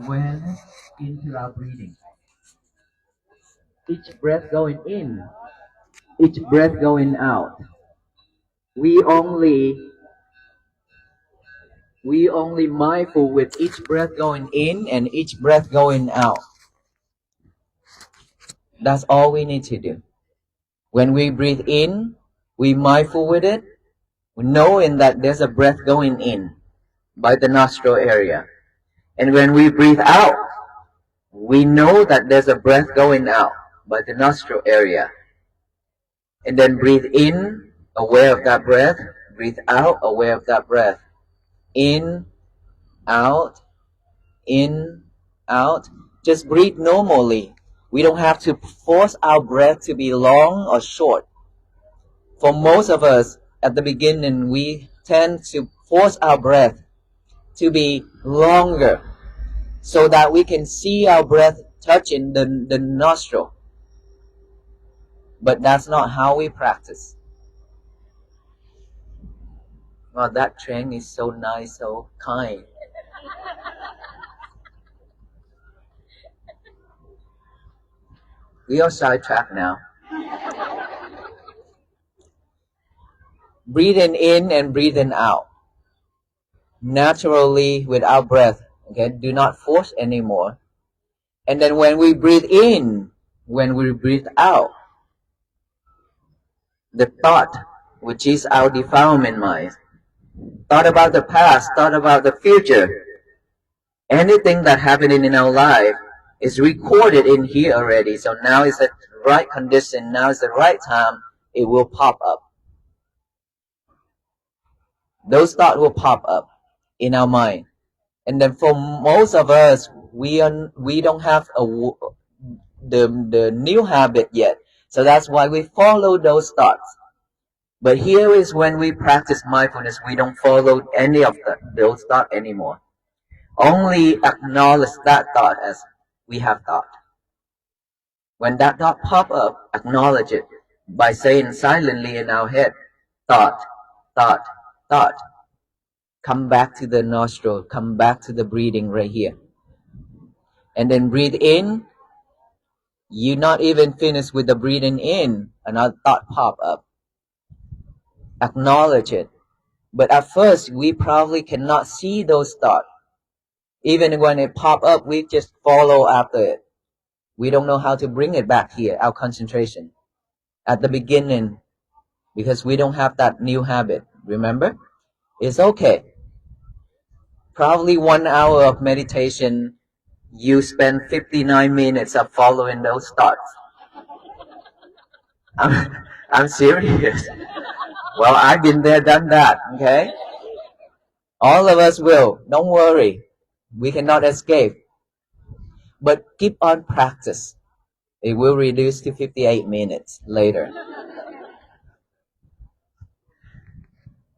awareness into our breathing. Each breath going in, each breath going out. We only we only mindful with each breath going in and each breath going out. That's all we need to do. When we breathe in, we mindful with it, knowing that there's a breath going in by the nostril area. And when we breathe out, we know that there's a breath going out by the nostril area. And then breathe in, aware of that breath. Breathe out, aware of that breath. In, out, in, out. Just breathe normally. We don't have to force our breath to be long or short. For most of us, at the beginning, we tend to force our breath to be longer so that we can see our breath touching the nostril. But that's not how we practice. Well, that train is so nice, so kind. We are sidetracked now. Breathing in and breathing out. Naturally, without breath. Okay, do not force anymore. And then when we breathe in, when we breathe out, the thought, which is our defilement mind, thought about the past, thought about the future, anything that happened in our life is recorded in here already. So now is the right condition, now is the right time, it will pop up. Those thoughts will pop up in our mind. And then for most of us, we don't have the new habit yet. So that's why we follow those thoughts. But here is when we practice mindfulness, we don't follow any of those thoughts anymore. Only acknowledge that thought as we have thought. When that thought pop up, acknowledge it by saying silently in our head, thought, thought, thought. Come back to the nostril, come back to the breathing right here. And then breathe in. You're not even finished with the breathing in, another thought pop up. Acknowledge it. But at first, we probably cannot see those thoughts. Even when it pop up, we just follow after it. We don't know how to bring it back here, our concentration. At the beginning, because we don't have that new habit, remember? It's okay. Probably 1 hour of meditation, you spend 59 minutes of following those thoughts. I'm serious. Well, I've been there, done that, okay? All of us will. Don't worry. We cannot escape. But keep on practice. It will reduce to 58 minutes later.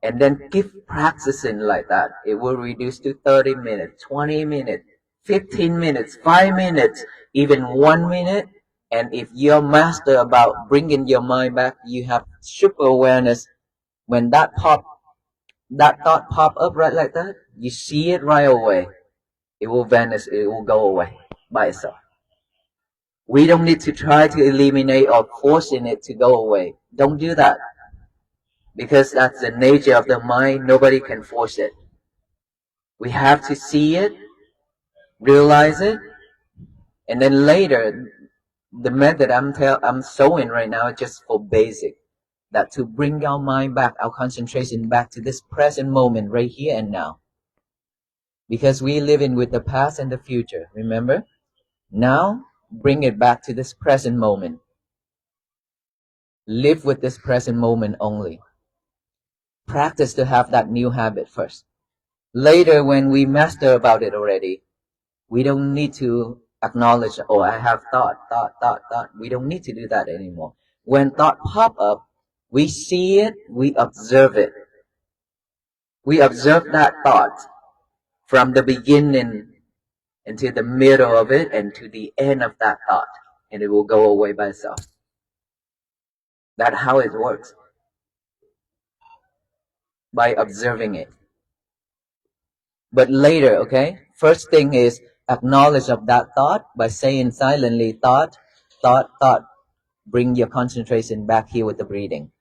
And then keep practicing like that. It will reduce to 30 minutes, 20 minutes, 15 minutes, 5 minutes, even 1 minute. And if you're master about bringing your mind back, you have super awareness. When that thought pop up right like that, you see it right away. It will vanish. It will go away by itself. We don't need to try to eliminate or forcing it to go away. Don't do that. Because that's the nature of the mind. Nobody can force it. We have to see it, realize it, and then later, the method I'm showing right now is just for basic. That to bring our mind back, our concentration back to this present moment right here and now. Because we live in with the past and the future, remember? Now, bring it back to this present moment. Live with this present moment only. Practice to have that new habit first. Later, when we master about it already, we don't need to acknowledge, oh, I have thought. We don't need to do that anymore. When thought pop up, we see it, we observe it. We observe that thought from the beginning into the middle of it and to the end of that thought, and it will go away by itself. That's how it works. By observing it. But later, okay, first thing is Acknowledge of that thought by saying silently, thought, thought, thought. Bring your concentration back here with the breathing.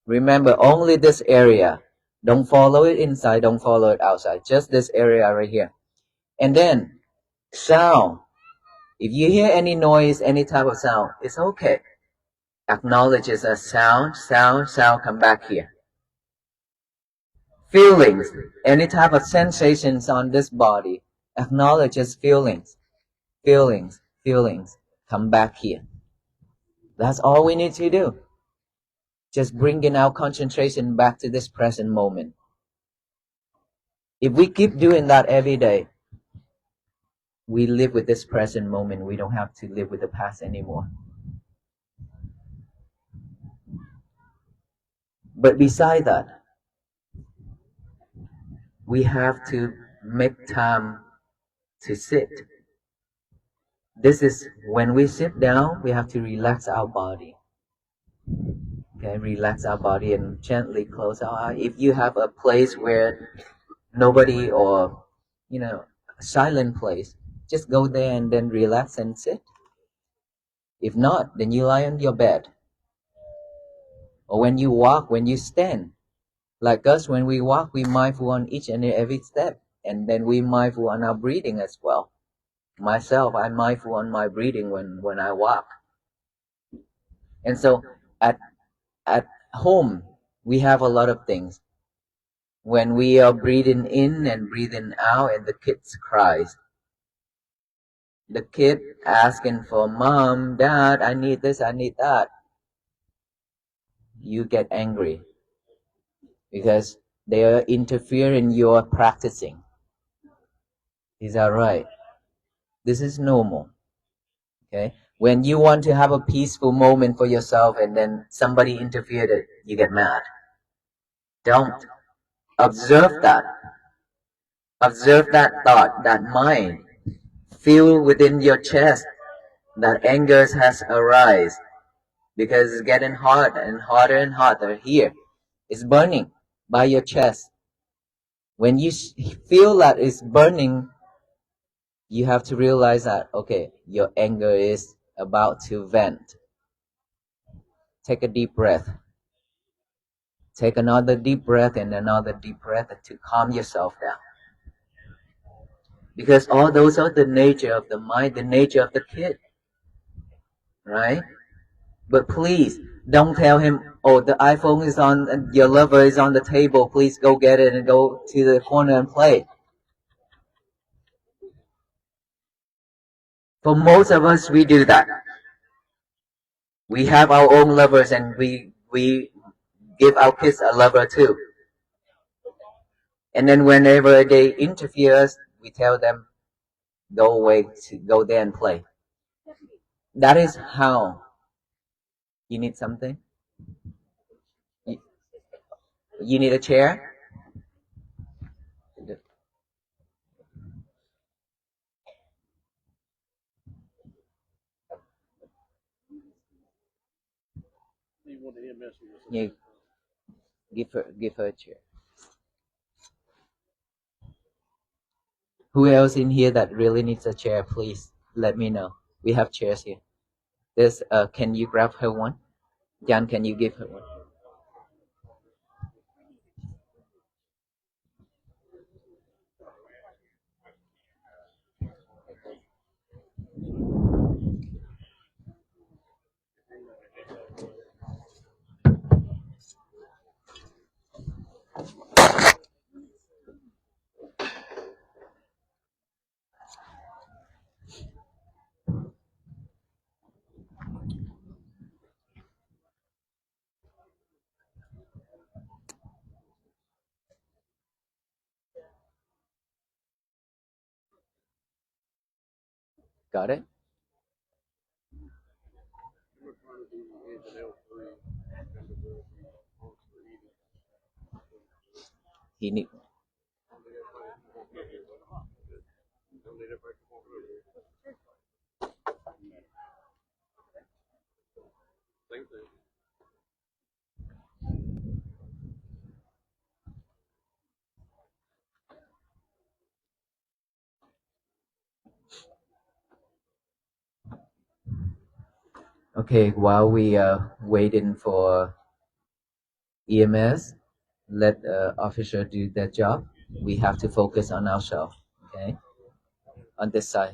Remember, only this area. Don't follow it inside, don't follow it outside. Just this area right here. And then, sound. If you hear any noise, any type of sound, it's okay. Acknowledge it as sound, sound, sound, come back here. Feelings, any type of sensations on this body, acknowledge as feelings, feelings, feelings, come back here. That's all we need to do. Just bringing our concentration back to this present moment. If we keep doing that every day, we live with this present moment. We don't have to live with the past anymore. But beside that, we have to make time to sit. This is when we sit down, we have to relax our body. Okay, relax our body and gently close our eye. If you have a place where nobody or, a silent place, just go there and then relax and sit. If not, then you lie on your bed. Or when you walk, when you stand. Like us, when we walk, we mindful on each and every step. And then we mindful on our breathing as well. Myself, I'm mindful on my breathing when I walk. And so at home, we have a lot of things. When we are breathing in and breathing out and the kids cries, the kid asking for mom, dad, I need this, I need that, you get angry because they are interfering your practicing. Is that right? This is normal. Okay, when you want to have a peaceful moment for yourself and then somebody interfered it, you get mad. Don't. Observe that. Observe that thought, that mind. Feel within your chest that anger has arisen because it's getting hot and hotter and hotter here. It's burning by your chest. When you feel that it's burning, you have to realize that, okay, your anger is about to vent. Take a deep breath. Take another deep breath and another deep breath to calm yourself down. Because all those are the nature of the mind, the nature of the kid. Right? But please, don't tell him, oh, the iPhone is on, your lover is on the table, please go get it and go to the corner and play. For most of us, we do that. We have our own lovers and we give our kids a lover too. And then whenever they interfere us, we tell them, go away, go there and play. That is how. You need something? You need a chair? Yeah, give her a chair. Who else in here that really needs a chair? Please let me know. We have chairs here. This can you grab her one? Jan, can you give her one? Got it? He need. Okay, while we are waiting for EMS, let officer do their job. We have to focus on ourselves. Okay, on this side.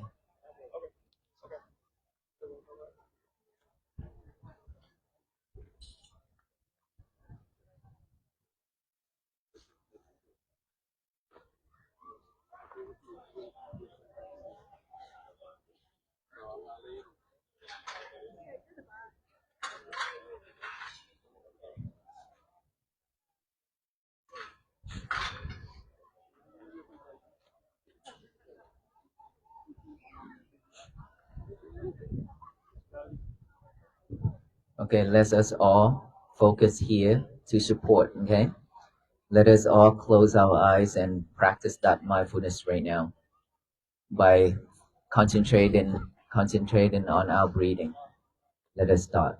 Okay, let us all focus here to support. Okay, let us all close our eyes and practice that mindfulness right now by concentrating on our breathing. Let us start.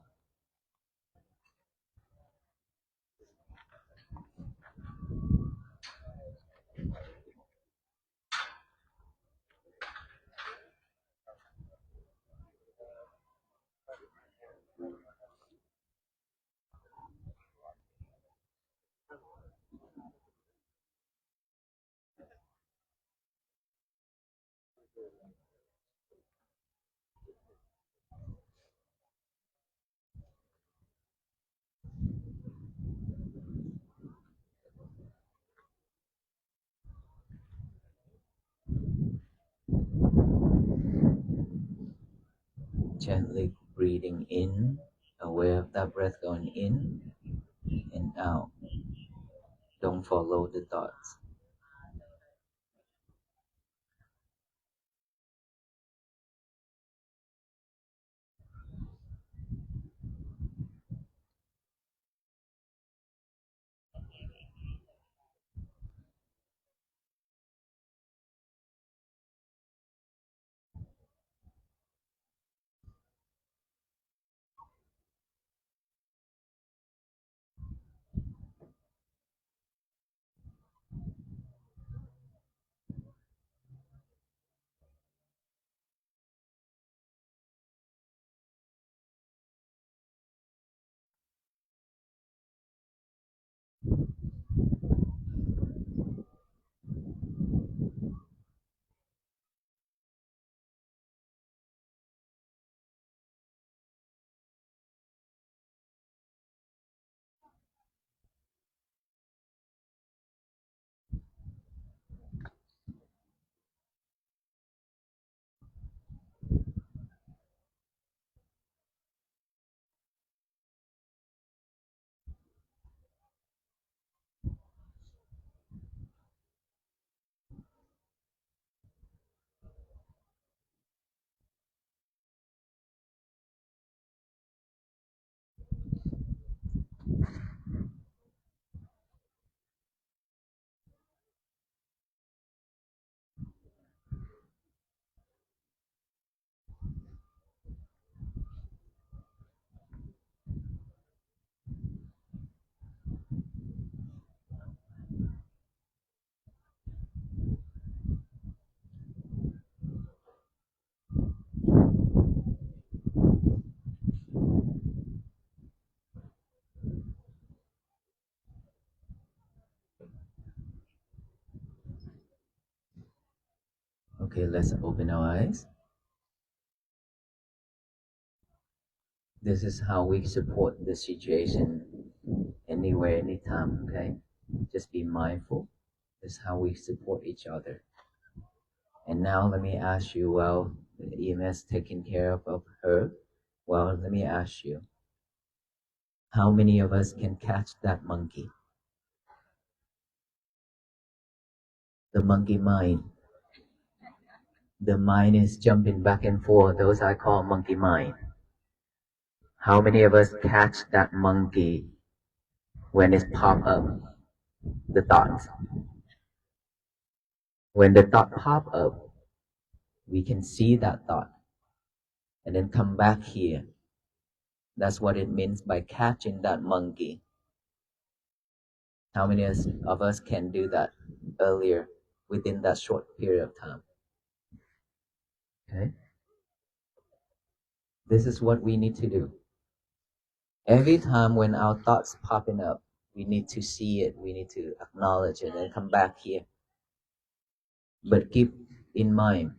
Gently breathing in, aware of that breath going in and out. Don't follow the thoughts. Okay, let's open our eyes. This is how we support the situation anywhere, anytime, okay? Just be mindful. This is how we support each other. And now let me ask you, well, the EMS taking care of her. Well, let me ask you, how many of us can catch that monkey? The monkey mind. The mind is jumping back and forth. Those I call monkey mind. How many of us catch that monkey when it pop up? The thought. When the thought pop up, we can see that thought and then come back here. That's what it means by catching that monkey. How many of us can do that earlier within that short period of time? Okay. This is what we need to do. Every time when our thoughts popping up, we need to see it, we need to acknowledge it and come back here. But keep in mind,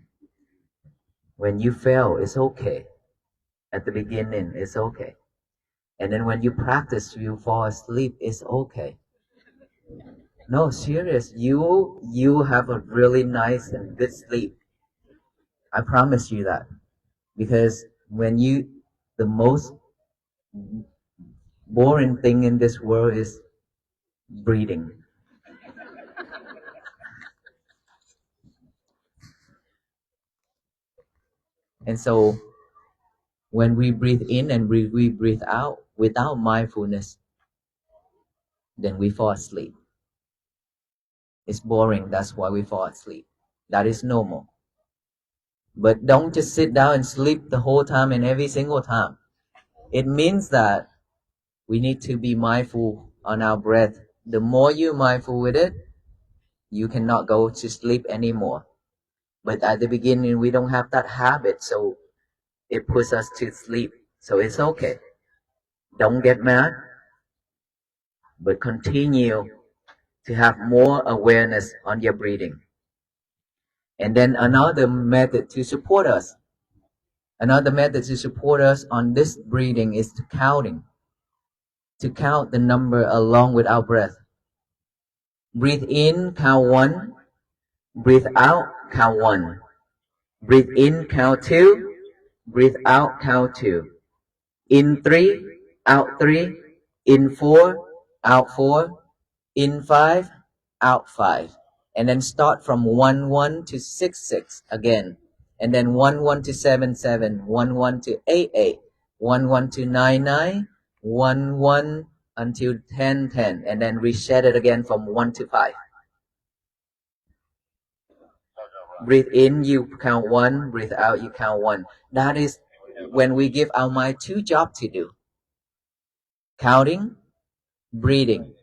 when you fail, it's okay. At the beginning, it's okay. And then when you practice, you fall asleep, it's okay. No, serious. You have a really nice and good sleep. I promise you that. Because the most boring thing in this world is breathing. And so when we breathe in and we breathe out without mindfulness, then we fall asleep. It's boring, that's why we fall asleep. That is normal. But don't just sit down and sleep the whole time and every single time. It means that we need to be mindful on our breath. The more you're mindful with it, you cannot go to sleep anymore. But at the beginning, we don't have that habit, so it puts us to sleep. So it's okay. Don't get mad, but continue to have more awareness on your breathing. And then another method to support us on this breathing is to count the number along with our breath. Breathe in, count 1. Breathe out, count 1. Breathe in, count 2. Breathe out, count 2. In 3, out 3. In 4, out 4. In 5, out 5. And then start from 1 1 to 6 6 again. And then 1 1 to 7 7. 1 1 to 8 8. 1 1 to 9 9. 1 1 until 10 10. And then reset it again from 1 to 5. Breathe in, you count 1. Breathe out, you count 1. That is when we give our mind 2 jobs to do. Counting, breathing.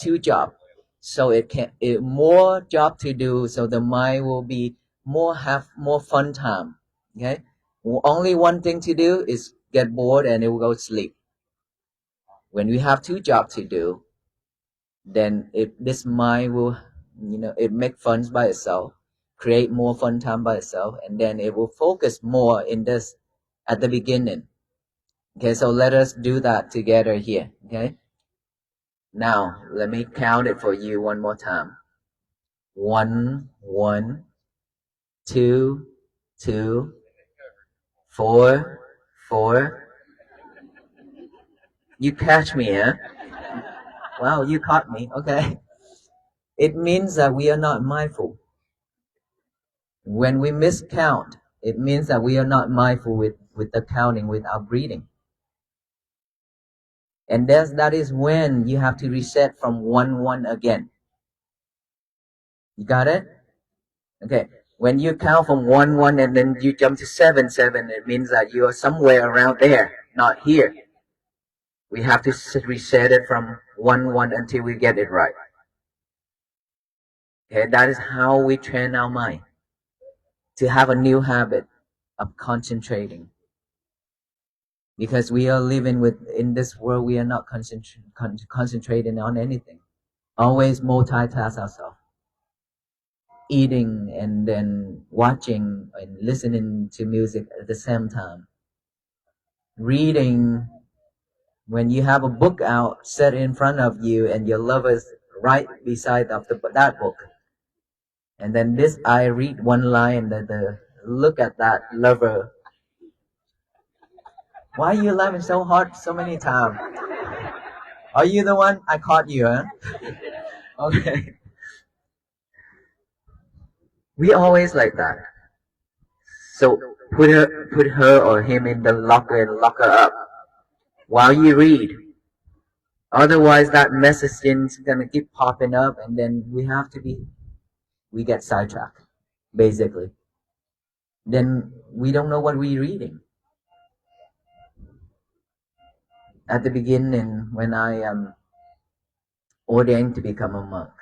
2 jobs. So it more job to do, so the mind will be have more fun time. Okay? Only one thing to do is get bored and it will go to sleep. When we have 2 jobs to do, then this mind will, it make fun by itself, create more fun time by itself, and then it will focus more in this at the beginning. Okay, so let us do that together here. Okay, now let me count it for you one more time. 1 1, 2 2, 4 4. You catch me, huh? Wow, you caught me. Okay. It means that we are not mindful. When we miscount, it means that we are not mindful with the counting, with our breathing. And that is when you have to reset from 1 1 again. You got it? Okay. When you count from 1 1 and then you jump to 7 7, it means that you are somewhere around there, not here. We have to reset it from 1 1 until we get it right. Okay, that is how we train our mind to have a new habit of concentrating. Because we are living in this world, we are not concentrating on anything. Always multitask ourselves. Eating and then watching and listening to music at the same time. Reading, when you have a book out set in front of you and your lover's right beside of that book. And then I read one line and the look at that lover. Why are you laughing so hard so many times? Are you the one? I caught you, huh? Okay. We always like that. So put her or him in the locker and lock her up while you read. Otherwise, that message is gonna keep popping up, and then we get sidetracked, basically. Then we don't know what we're reading. At the beginning, when I am ordained to become a monk,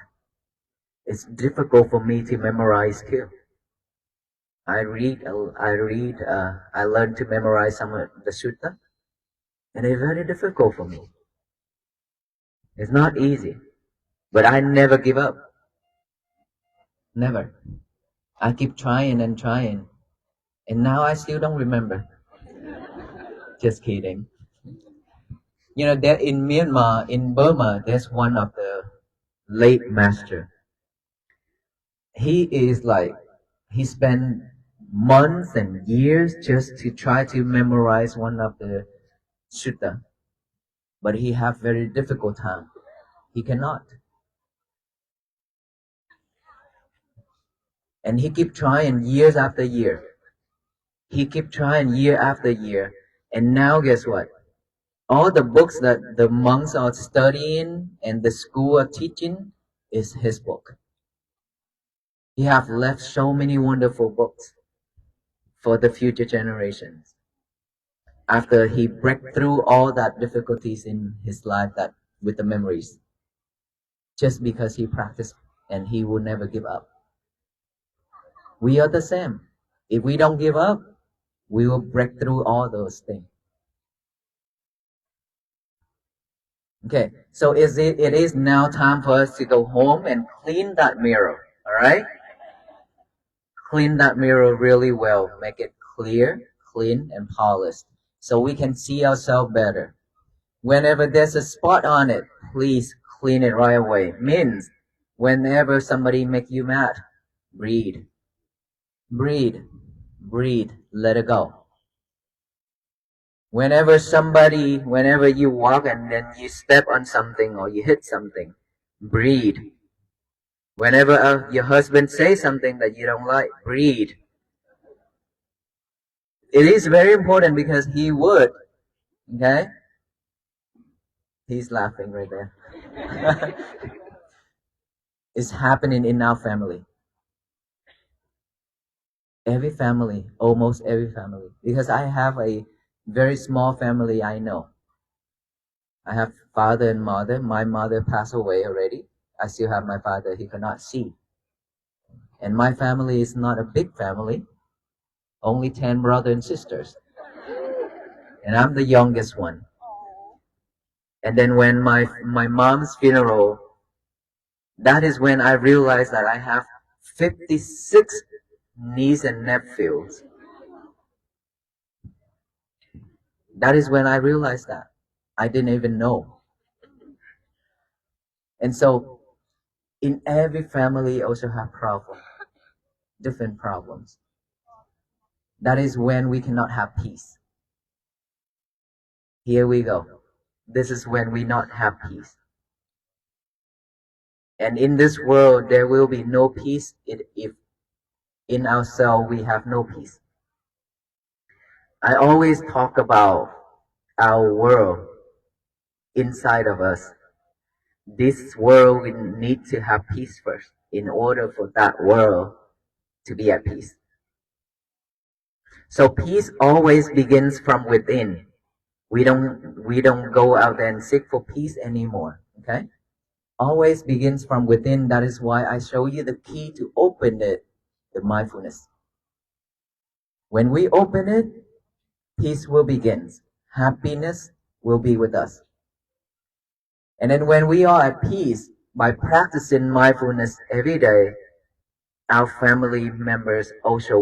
it's difficult for me to memorize too. I learned to memorize some of the sutta, and it's very difficult for me. It's not easy, but I never give up. Never. I keep trying and trying, and now I still don't remember. Just kidding. You know, there in Myanmar, in Burma, there's one of the late master. He is like, he spent months and years just to try to memorize one of the sutta, but he have very difficult time. He cannot, and he keep trying years after year. He keep trying year after year, and now guess what? All the books that the monks are studying and the school are teaching is his book. He have left so many wonderful books for the future generations. After he break through all that difficulties in his life that with the memories, just because he practiced and he will never give up. We are the same. If we don't give up, we will break through all those things. Okay, so it is now time for us to go home and clean that mirror. All right, clean that mirror really well, make it clear, clean, and polished, so we can see ourselves better. Whenever there's a spot on it, please clean it right away. Means whenever somebody make you mad, breathe, breathe, breathe, let it go. Whenever you walk and then you step on something or you hit something, breathe. Whenever your husband says something that you don't like, breathe. It is very important because he would. Okay? He's laughing right there. It's happening in our family. Every family, almost every family. Because I have a very small family I know. I have father and mother. My mother passed away already. I still have my father, he cannot see. And my family is not a big family, only 10 brothers and sisters. And I'm the youngest one. And then when my mom's funeral, that is when I realized that I have 56 nieces and nephews. That is when I realized that. I didn't even know. And so in every family also have problems, different problems. That is when we cannot have peace. Here we go. This is when we not have peace. And in this world, there will be no peace if in ourselves we have no peace. I always talk about our world inside of us. This world we need to have peace first in order for that world to be at peace. So peace always begins from within. We don't go out there and seek for peace anymore. Okay? Always begins from within. That is why I show you the key to open it, the mindfulness. When we open it, peace will begin. Happiness will be with us. And then when we are at peace, by practicing mindfulness every day, our family members also